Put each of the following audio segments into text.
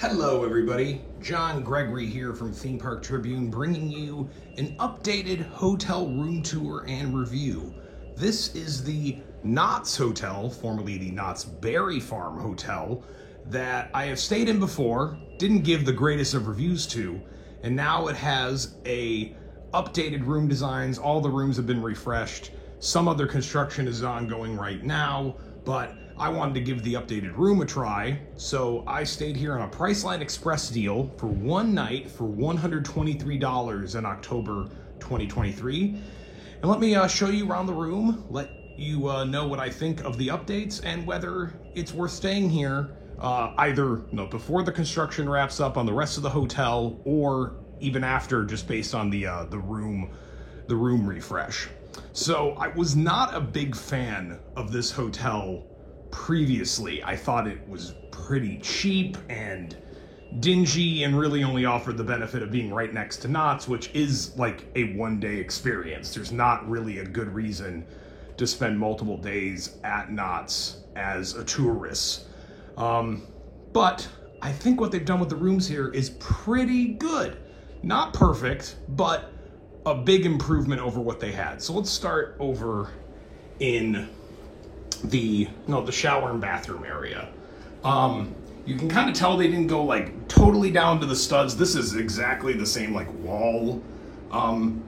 Hello everybody, John Gregory here from Theme Park Tribune bringing you an updated hotel room tour and review. This is the Knott's Hotel, formerly the Knott's Berry Farm Hotel, that I have stayed in before, didn't give the greatest of reviews to, and now it has a updated room designs. All the rooms have been refreshed. Some other construction is ongoing right now, but I wanted to give the updated room a try, so I stayed here on a Priceline Express deal for one night for $123 in October 2023. And let me show you around the room, let you know what I think of the updates and whether it's worth staying here either before the construction wraps up on the rest of the hotel or even after, just based on the room refresh. So I was not a big fan of this hotel previously. I thought it was pretty cheap and dingy and really only offered the benefit of being right next to Knott's, which is like a one-day experience. There's not really a good reason to spend multiple days at Knott's as a tourist. But I think what they've done with the rooms here is pretty good. Not perfect, but a big improvement over what they had. So let's start over in the shower and bathroom area. You can kind of tell they didn't go like totally down to the studs. This is exactly the same like wall, kind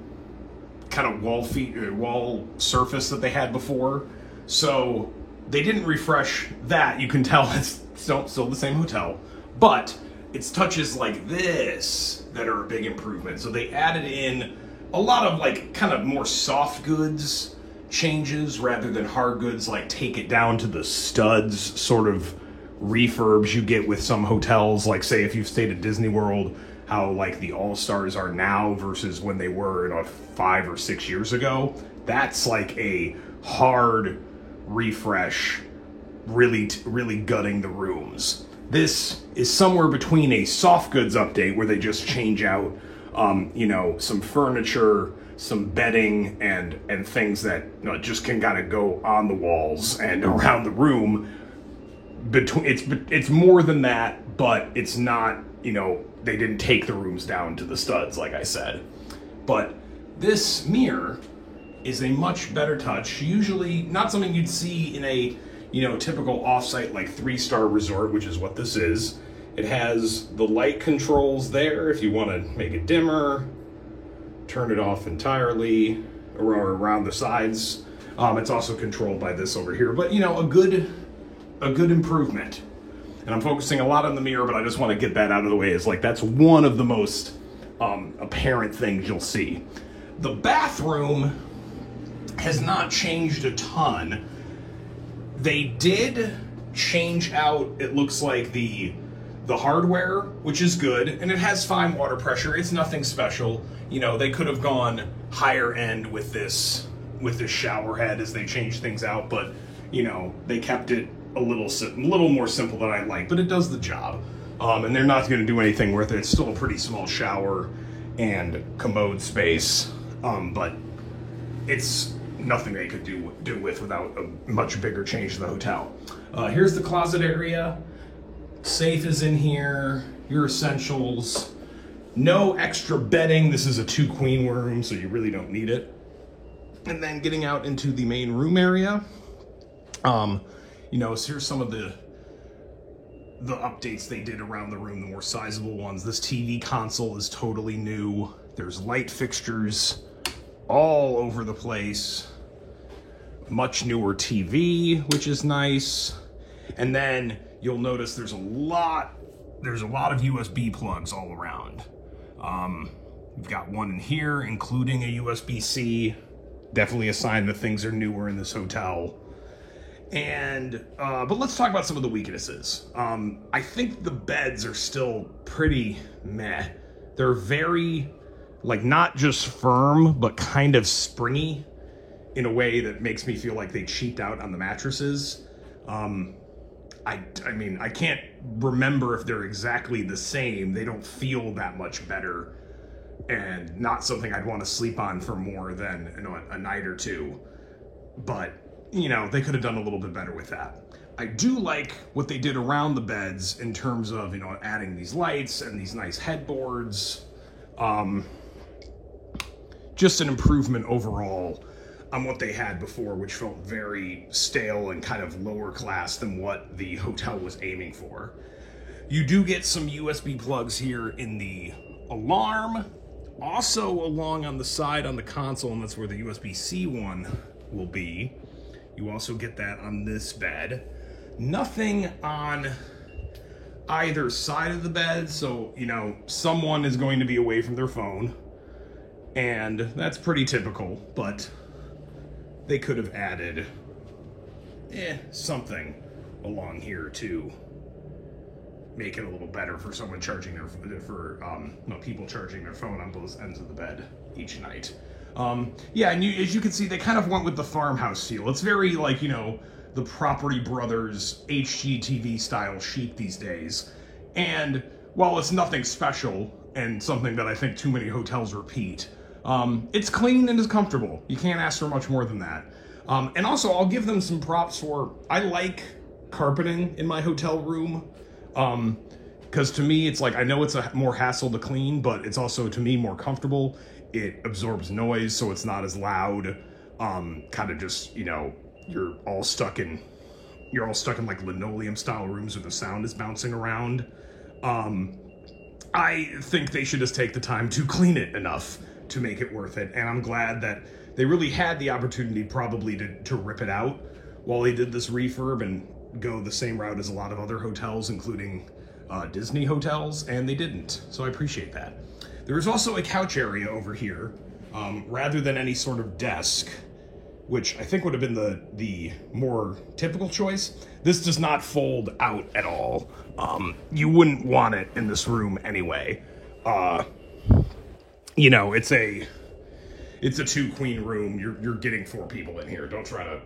of wall surface that they had before. So they didn't refresh that. You can tell it's still the same hotel, but it's touches like this that are a big improvement. So they added in a lot of like kind of more soft goods changes rather than hard goods, like take it down to the studs sort of refurbs you get with some hotels. Like say if you've stayed at Disney World, how like the All-Stars are now versus when they were 5 or 6 years ago. That's like a hard refresh, really gutting the rooms. This is somewhere between a soft goods update where they just change out some furniture, some bedding, and things that just can kind of go on the walls and around the room. It's more than that, but it's not, they didn't take the rooms down to the studs, like I said. But this mirror is a much better touch. Usually not something you'd see in a, typical offsite like 3-star resort, which is what this is. It has the light controls there if you want to make it dimmer, turn it off entirely, or around the sides. It's also controlled by this over here, but a good improvement. And I'm focusing a lot on the mirror, but I just want to get that out of the way. Is like that's one of the most apparent things you'll see. The bathroom has not changed a ton. They did change out, it looks like, the hardware, which is good, and it has fine water pressure. It's nothing special. They could have gone higher end with this shower head as they changed things out, but they kept it a little more simple than I like, but it does the job. And they're not going to do anything with it. It's still a pretty small shower and commode space, but it's nothing they could do without a much bigger change to the hotel. Here's the closet area. Safe is in here, your essentials. No extra bedding. This is a 2-queen room, so you really don't need it. And then getting out into the main room area. So here's some of the updates they did around the room, the more sizable ones. This TV console is totally new. There's light fixtures all over the place. Much newer TV, which is nice. And then you'll notice there's a lot of USB plugs all around. We've got one in here, including a USB-C. Definitely a sign that things are newer in this hotel. And but let's talk about some of the weaknesses. I think the beds are still pretty meh. They're very, not just firm, but kind of springy in a way that makes me feel like they cheaped out on the mattresses. I mean, I can't remember if they're exactly the same. They don't feel that much better, and not something I'd want to sleep on for more than a night or two. But they could have done a little bit better with that. I do like what they did around the beds in terms of, you know, adding these lights and these nice headboards. Just an improvement overall on what they had before, which felt very stale and kind of lower class than what the hotel was aiming for. You do get some USB plugs here in the alarm, also along on the side on the console, and that's where the USB-C one will be. You also get that on this bed. Nothing on either side of the bed, so, you know, someone is going to be away from their phone, and that's pretty typical, but they could have added something along here to make it a little better for someone charging their, people charging their phone on both ends of the bed each night. Yeah, and as you can see, they kind of went with the farmhouse feel. It's very like, you know, the Property Brothers HGTV style chic these days. And while it's nothing special and something that I think too many hotels repeat, it's clean and it's comfortable. You can't ask for much more than that. And also, I'll give them some props for, I like carpeting in my hotel room. Because to me, it's like, I know it's a more hassle to clean, but it's also, to me, more comfortable. It absorbs noise, so it's not as loud. Kind of just, you know, you're all stuck in like linoleum style rooms where the sound is bouncing around. I think they should just take the time to clean it enough to make it worth it. And I'm glad that they really had the opportunity probably to rip it out while they did this refurb and go the same route as a lot of other hotels, including Disney hotels, and they didn't. So I appreciate that. There is also a couch area over here, rather than any sort of desk, which I think would have been the more typical choice. This does not fold out at all. You wouldn't want it in this room anyway. You know, it's a 2-queen room. You're getting 4 people in here. Don't try to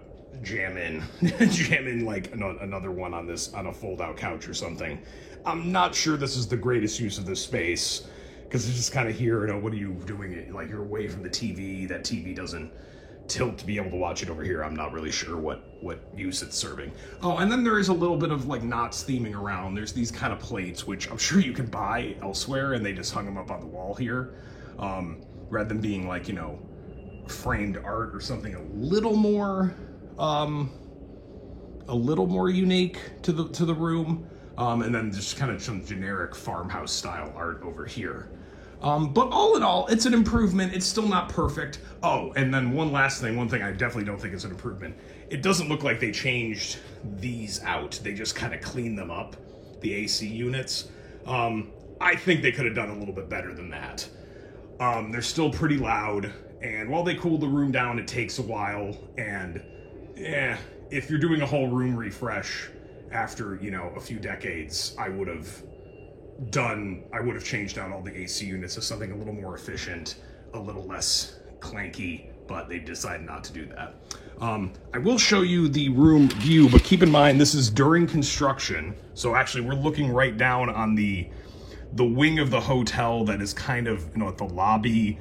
jam in like another one on a fold-out couch or something. I'm not sure this is the greatest use of this space, because it's just kind of here, you know, what are you doing? Like, you're away from the TV. That TV doesn't tilt to be able to watch it over here. I'm not really sure what use it's serving. Oh, and then there is a little bit of like knots theming around. There's these kind of plates, which I'm sure you can buy elsewhere, and they just hung them up on the wall here, rather than being like, you know, framed art or something a little more unique to the room. And then just kind of some generic farmhouse style art over here. But all in all, it's an improvement. It's still not perfect. Oh, and then one thing I definitely don't think is an improvement. It doesn't look like they changed these out. They just kind of cleaned them up, the AC units. I think they could have done a little bit better than that. They're still pretty loud, and while they cool the room down, it takes a while, and if you're doing a whole room refresh after, you know, a few decades, I would have changed out all the AC units to something a little more efficient, a little less clanky, but they decided not to do that. I will show you the room view, but keep in mind this is during construction, so actually we're looking right down on the wing of the hotel that is kind of, you know, at the lobby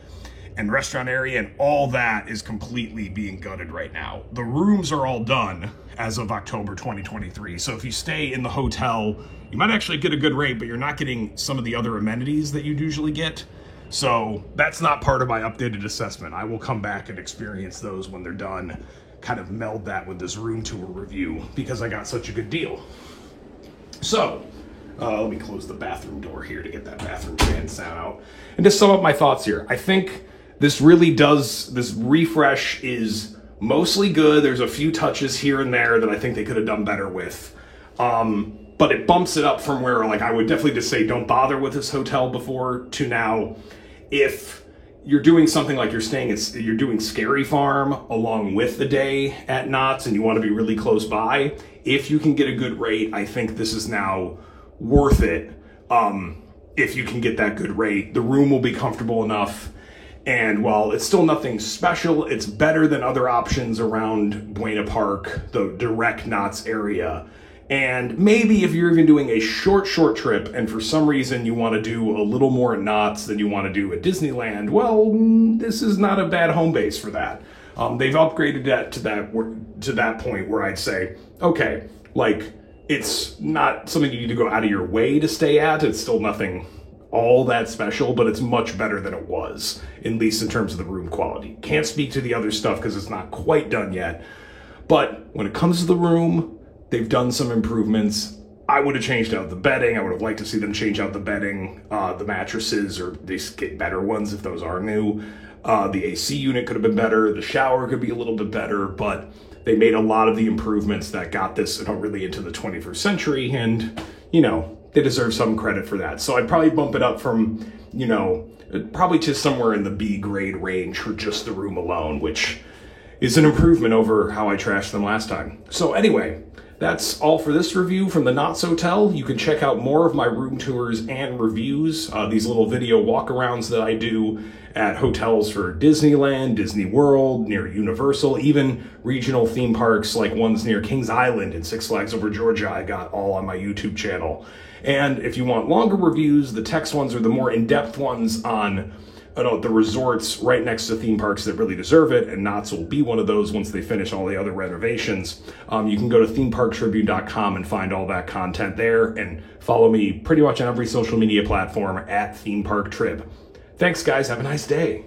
and restaurant area, and all that is completely being gutted right now. The rooms are all done as of October 2023. So if you stay in the hotel, you might actually get a good rate, but you're not getting some of the other amenities that you'd usually get. So that's not part of my updated assessment. I will come back and experience those when they're done, kind of meld that with this room tour review, because I got such a good deal. So let me close the bathroom door here to get that bathroom fan sound out. And to sum up my thoughts here, I think this refresh is mostly good. There's a few touches here and there that I think they could have done better with. But it bumps it up from where, like, I would definitely just say don't bother with this hotel before to now. If you're doing something like you're doing Scary Farm along with the day at Knott's and you want to be really close by, if you can get a good rate, I think this is now worth it. If you can get that good rate, the room will be comfortable enough. And while it's still nothing special, it's better than other options around Buena Park, the direct Knott's area. And maybe if you're even doing a short trip and for some reason you want to do a little more at Knott's than you want to do at Disneyland, well, this is not a bad home base for that. They've upgraded that to that point where I'd say, okay, Like, it's not something you need to go out of your way to stay at. It's still nothing all that special, but it's much better than it was, at least in terms of the room quality. Can't speak to the other stuff because it's not quite done yet. But when it comes to the room, they've done some improvements. I would have changed out the bedding. I would have liked to see them change out the bedding, the mattresses, or they get better ones if those are new. The AC unit could have been better. The shower could be a little bit better, but they made a lot of the improvements that got this really into the 21st century, and, you know, they deserve some credit for that. So I'd probably bump it up from, you know, probably to somewhere in the B grade range for just the room alone, which is an improvement over how I trashed them last time. So anyway, that's all for this review from the Knott's Hotel. You can check out more of my room tours and reviews, these little video walkarounds that I do at hotels for Disneyland, Disney World, near Universal, even regional theme parks like ones near Kings Island and Six Flags Over Georgia. I got all on my YouTube channel. And if you want longer reviews, the text ones are the more in-depth ones on the resorts right next to theme parks that really deserve it, and Knott's will be one of those once they finish all the other renovations. You can go to themeparktribune.com and find all that content there, and follow me pretty much on every social media platform at Theme Park Trib. Thanks, guys. Have a nice day.